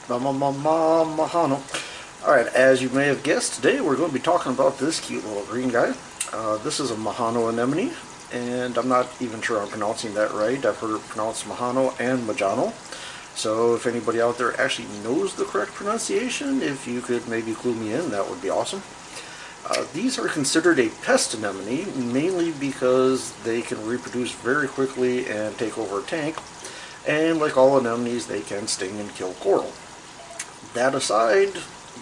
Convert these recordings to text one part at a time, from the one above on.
Mahano. Alright, as you may have guessed, today we're going to be talking about this cute little green guy. This is a Majano Anemone, and I'm not even sure I'm pronouncing that right. I've heard it pronounced Majano and Majano. So if anybody out there actually knows the correct pronunciation, if you could maybe clue me in, that would be awesome. These are considered a pest anemone, mainly because they can reproduce very quickly and take over a tank. And like all anemones, they can sting and kill coral. That aside,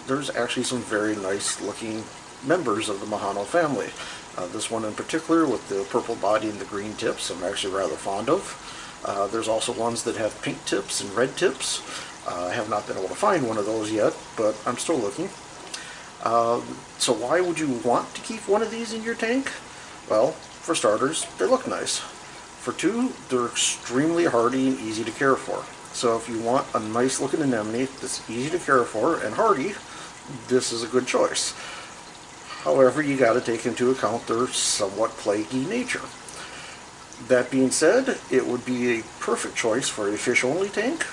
there's actually some very nice looking members of the Majano family. This one in particular with the purple body and the green tips I'm actually rather fond of. There's also ones that have pink tips and red tips. I have not been able to find one of those yet, but I'm still looking. So why would you want to keep one of these in your tank? Well, for starters, they look nice. For two, they're extremely hardy and easy to care for. So if you want a nice looking anemone that's easy to care for and hardy, this is a good choice. However, you got to take into account their somewhat plaguey nature. That being said, it would be a perfect choice for a fish-only tank,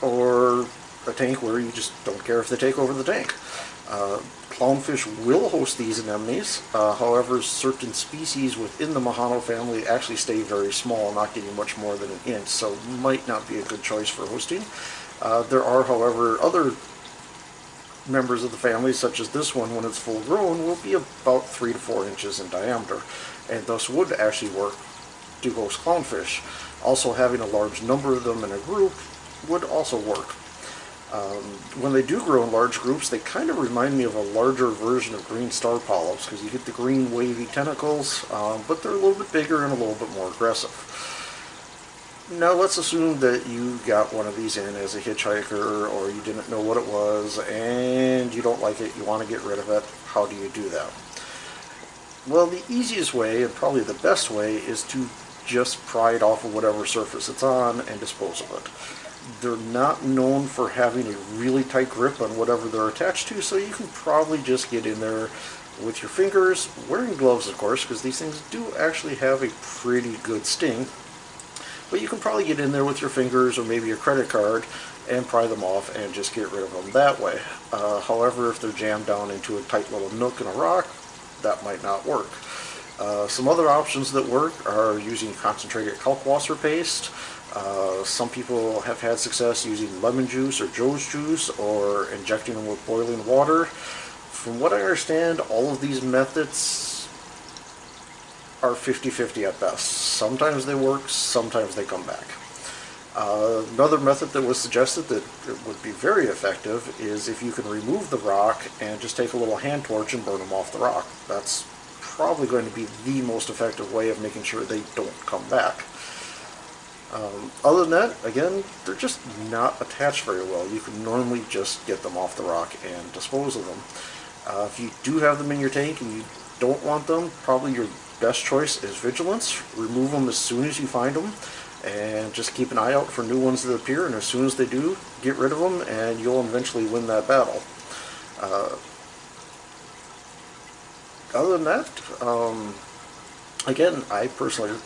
or a tank where you just don't care if they take over the tank. Clownfish will host these anemones, however certain species within the Majano family actually stay very small, not getting much more than an inch, so might not be a good choice for hosting. There are, however, other members of the family, such as this one, when it's full grown, will be about 3 to 4 inches in diameter, and thus would actually work to host clownfish. Also, having a large number of them in a group would also work. When they do grow in large groups, they kind of remind me of a larger version of green star polyps, because you get the green wavy tentacles, but they're a little bit bigger and a little bit more aggressive. Now let's assume that you got one of these in as a hitchhiker, or you didn't know what it was, and you don't like it, you want to get rid of it. How do you do that? Well, the easiest way, and probably the best way, is to just pry it off of whatever surface it's on and dispose of it. They're not known for having a really tight grip on whatever they're attached to, so you can probably just get in there with your fingers, wearing gloves of course, because these things do actually have a pretty good sting. But you can probably get in there with your fingers or maybe your credit card and pry them off and just get rid of them that way. However, if they're jammed down into a tight little nook in a rock, that might not work. Some other options that work are using concentrated kalkwasser paste. Some people have had success using lemon juice or Joe's juice, or injecting them with boiling water. From what I understand, all of these methods are 50-50 at best. Sometimes they work, sometimes they come back. Another method that was suggested that would be very effective is if you can remove the rock and just take a little hand torch and burn them off the rock. That's probably going to be the most effective way of making sure they don't come back. Other than that, again, they're just not attached very well. You can normally just get them off the rock and dispose of them. If you do have them in your tank and you don't want them, probably your best choice is vigilance. Remove them as soon as you find them, and just keep an eye out for new ones that appear, and as soon as they do, get rid of them and you'll eventually win that battle. Other than that, again, I personally,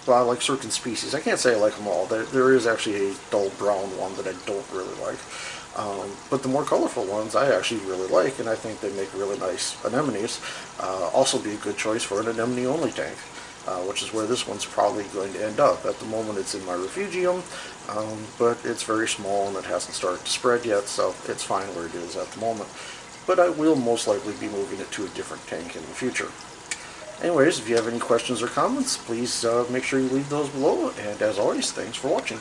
well, I like certain species. I can't say I like them all. There is actually a dull brown one that I don't really like. But the more colorful ones I actually really like, and I think they make really nice anemones. Also be a good choice for an anemone only tank, which is where this one's probably going to end up. At the moment it's in my refugium, but it's very small and it hasn't started to spread yet, so it's fine where it is at the moment. But I will most likely be moving it to a different tank in the future. Anyways, if you have any questions or comments, please make sure you leave those below, and as always, thanks for watching.